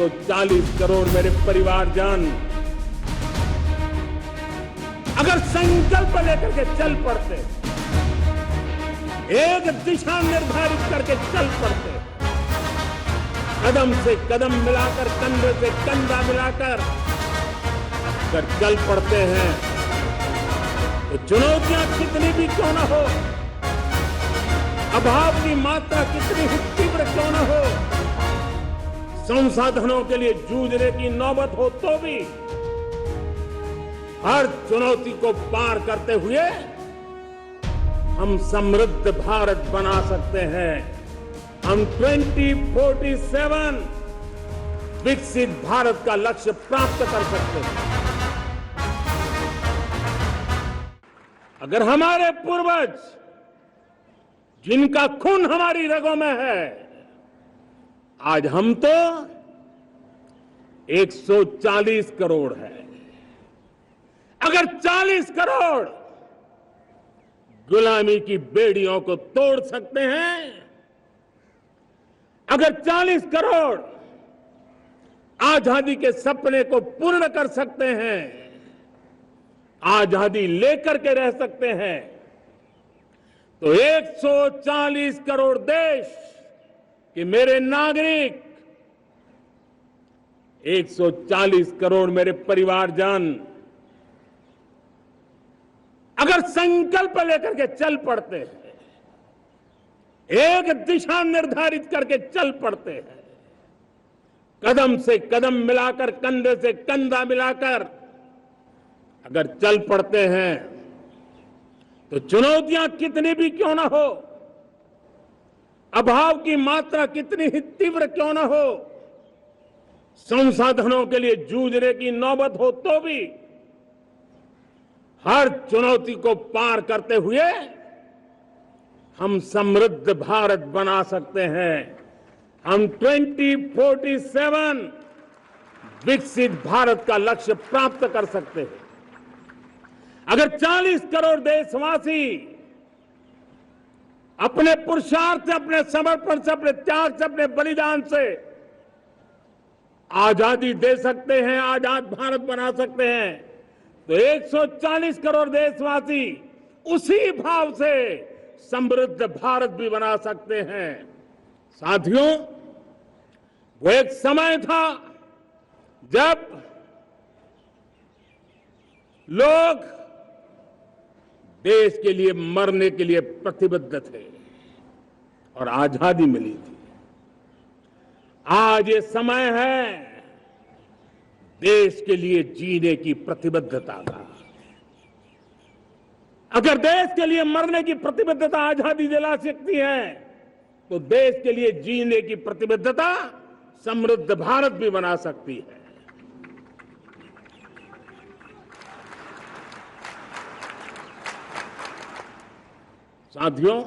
140 करोड़ मेरे परिवारजन अगर संकल्प लेकर के चल पड़ते, एक दिशा निर्धारित करके चल पड़ते, कदम से कदम मिलाकर, कंधे से कंधा मिलाकर अगर चल पड़ते हैं तो चुनौतियां कितनी भी क्यों न हो, अभाव की मात्रा कितनी ही तीव्र क्यों न हो, संसाधनों के लिए जूझने की नौबत हो तो भी हर चुनौती को पार करते हुए हम समृद्ध भारत बना सकते हैं। हम 2047 विकसित भारत का लक्ष्य प्राप्त कर सकते हैं। अगर हमारे पूर्वज, जिनका खून हमारी रगों में है, आज हम तो 140 करोड़ है। अगर 40 करोड़ गुलामी की बेड़ियों को तोड़ सकते हैं, अगर 40 करोड़ आजादी के सपने को पूर्ण कर सकते हैं, आजादी लेकर के रह सकते हैं, तो 140 करोड़ देश कि मेरे नागरिक, 140 करोड़ मेरे परिवारजन अगर संकल्प लेकर के चल पड़ते हैं, एक दिशा निर्धारित करके चल पड़ते हैं, कदम से कदम मिलाकर, कंधे से कंधा मिलाकर अगर चल पड़ते हैं तो चुनौतियां कितनी भी क्यों ना हो, अभाव की मात्रा कितनी ही तीव्र क्यों ना हो, संसाधनों के लिए जूझने की नौबत हो तो भी हर चुनौती को पार करते हुए हम समृद्ध भारत बना सकते हैं। हम 2047 विकसित भारत का लक्ष्य प्राप्त कर सकते हैं। अगर 40 करोड़ देशवासी अपने पुरुषार्थ से, अपने समर्पण से, अपने त्याग से, अपने बलिदान से आजादी दे सकते हैं, आजाद भारत बना सकते हैं, तो 140 करोड़ देशवासी उसी भाव से समृद्ध भारत भी बना सकते हैं। साथियों, वो एक समय था जब लोग देश के लिए मरने के लिए प्रतिबद्ध थे और आजादी मिली थी। आज ये समय है देश के लिए जीने की प्रतिबद्धता का। अगर देश के लिए मरने की प्रतिबद्धता आजादी दिला सकती है, तो देश के लिए जीने की प्रतिबद्धता समृद्ध भारत भी बना सकती है। साथियों,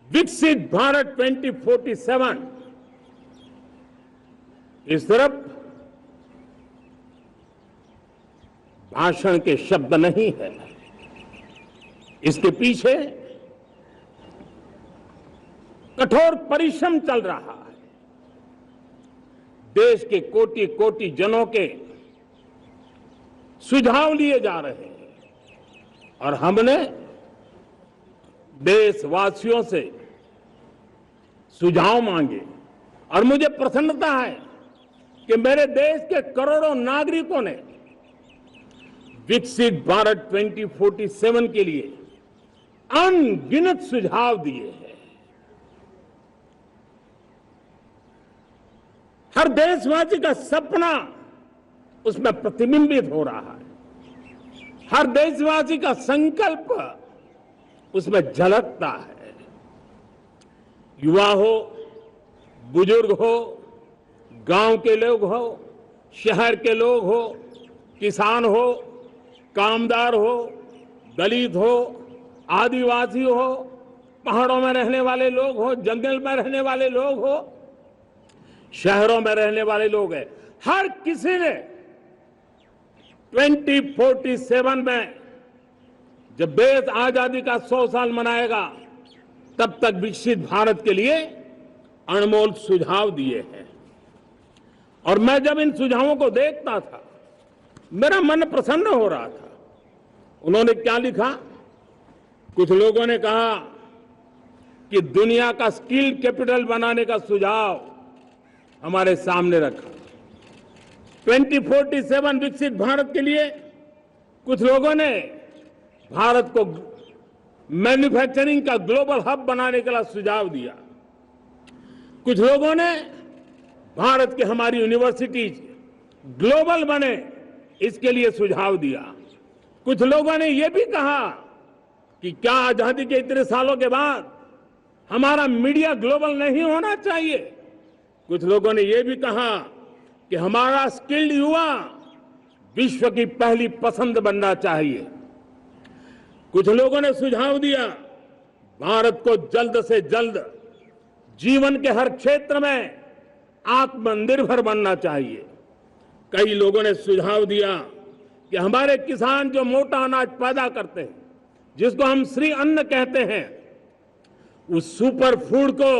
विकसित भारत 2047 इस तरफ भाषण के शब्द नहीं है, इसके पीछे कठोर परिश्रम चल रहा है। देश के कोटि कोटि जनों के सुझाव लिए जा रहे हैं और हमने देशवासियों से सुझाव मांगे और मुझे प्रसन्नता है कि मेरे देश के करोड़ों नागरिकों ने विकसित भारत 2047 के लिए अनगिनत सुझाव दिए हैं। हर देशवासी का सपना उसमें प्रतिबिंबित हो रहा है, हर देशवासी का संकल्प उसमें झलकता है। युवा हो, बुजुर्ग हो, गांव के लोग हो, शहर के लोग हो, किसान हो, कामदार हो, दलित हो, आदिवासी हो, पहाड़ों में रहने वाले लोग हो, जंगल में रहने वाले लोग हो, शहरों में रहने वाले लोग हैं, हर किसी ने 2047 में जब देश आजादी का 100 साल मनाएगा, तब तक विकसित भारत के लिए अनमोल सुझाव दिए हैं और मैं जब इन सुझावों को देखता था मेरा मन प्रसन्न हो रहा था। उन्होंने क्या लिखा? कुछ लोगों ने कहा कि दुनिया का स्किल कैपिटल बनाने का सुझाव हमारे सामने रखा। 2047 विकसित भारत के लिए कुछ लोगों ने भारत को मैन्युफैक्चरिंग का ग्लोबल हब बनाने का सुझाव दिया। कुछ लोगों ने भारत की हमारी यूनिवर्सिटीज ग्लोबल बने इसके लिए सुझाव दिया। कुछ लोगों ने यह भी कहा कि क्या आजादी के इतने सालों के बाद हमारा मीडिया ग्लोबल नहीं होना चाहिए। कुछ लोगों ने यह भी कहा कि हमारा स्किल्ड युवा विश्व की पहली पसंद बनना चाहिए। कुछ लोगों ने सुझाव दिया भारत को जल्द से जल्द जीवन के हर क्षेत्र में आत्मनिर्भर बनना चाहिए। कई लोगों ने सुझाव दिया कि हमारे किसान जो मोटा अनाज पैदा करते हैं, जिसको हम श्री अन्न कहते हैं, उस सुपर फूड को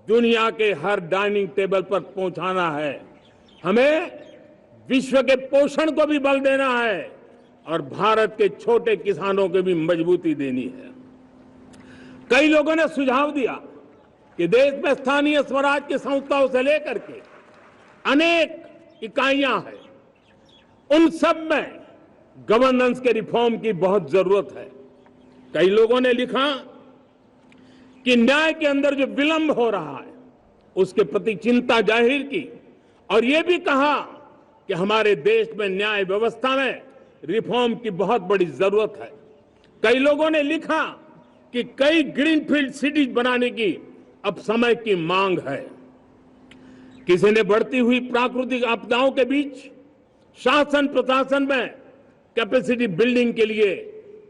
दुनिया के हर डाइनिंग टेबल पर पहुंचाना है। हमें विश्व के पोषण को भी बल देना है और भारत के छोटे किसानों को भी मजबूती देनी है। कई लोगों ने सुझाव दिया कि देश में स्थानीय स्वराज की संस्थाओं से लेकर के अनेक इकाइयां हैं, उन सब में गवर्नेंस के रिफॉर्म की बहुत जरूरत है। कई लोगों ने लिखा कि न्याय के अंदर जो विलंब हो रहा है उसके प्रति चिंता जाहिर की और यह भी कहा कि हमारे देश में न्याय व्यवस्था में रिफॉर्म की बहुत बड़ी जरूरत है। कई लोगों ने लिखा कि कई ग्रीनफील्ड सिटीज बनाने की अब समय की मांग है। किसी ने बढ़ती हुई प्राकृतिक आपदाओं के बीच शासन प्रशासन में कैपेसिटी बिल्डिंग के लिए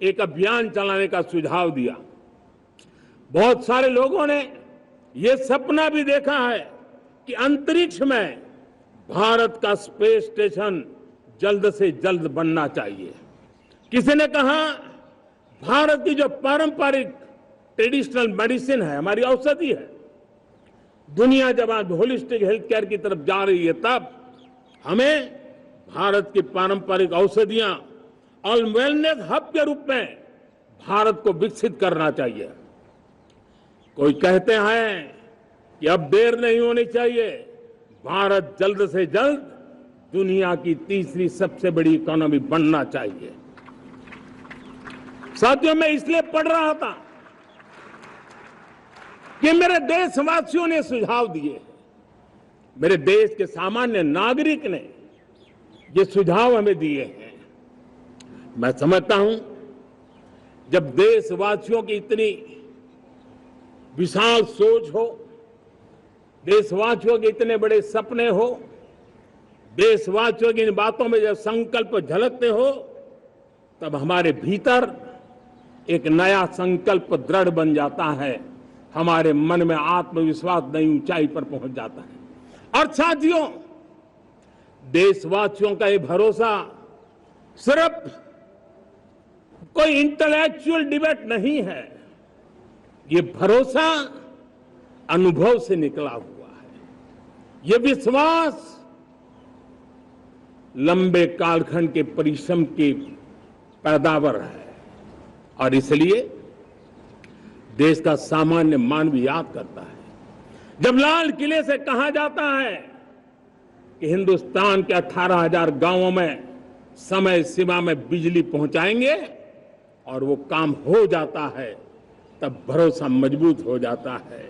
एक अभियान चलाने का सुझाव दिया। बहुत सारे लोगों ने यह सपना भी देखा है कि अंतरिक्ष में भारत का स्पेस स्टेशन जल्द से जल्द बनना चाहिए। किसी ने कहा भारत की जो पारंपरिक ट्रेडिशनल मेडिसिन है, हमारी औषधि है, दुनिया जब आज होलिस्टिक हेल्थ केयर की तरफ जा रही है, तब हमें भारत की पारंपरिक औषधियां और वेलनेस हब के रूप में भारत को विकसित करना चाहिए। कोई कहते हैं कि अब देर नहीं होनी चाहिए, भारत जल्द से जल्द दुनिया की तीसरी सबसे बड़ी इकोनॉमी बनना चाहिए। साथियों, मैं इसलिए पढ़ रहा था कि मेरे देशवासियों ने सुझाव दिए, मेरे देश के सामान्य नागरिक ने ये सुझाव हमें दिए हैं। मैं समझता हूं जब देशवासियों की इतनी विशाल सोच हो, देशवासियों के इतने बड़े सपने हो, देशवासियों की इन बातों में जब संकल्प झलकते हो, तब हमारे भीतर एक नया संकल्प दृढ़ बन जाता है, हमारे मन में आत्मविश्वास नई ऊंचाई पर पहुंच जाता है। और साथियों, देशवासियों का ये भरोसा सिर्फ कोई इंटेलेक्चुअल डिबेट नहीं है, ये भरोसा अनुभव से निकला हुआ है। ये विश्वास लंबे कालखंड के परिश्रम की पैदावार है और इसलिए देश का सामान्य मानव याद करता है जब लाल किले से कहा जाता है कि हिंदुस्तान के 18,000 गांवों में समय सीमा में बिजली पहुंचाएंगे और वो काम हो जाता है, तब भरोसा मजबूत हो जाता है।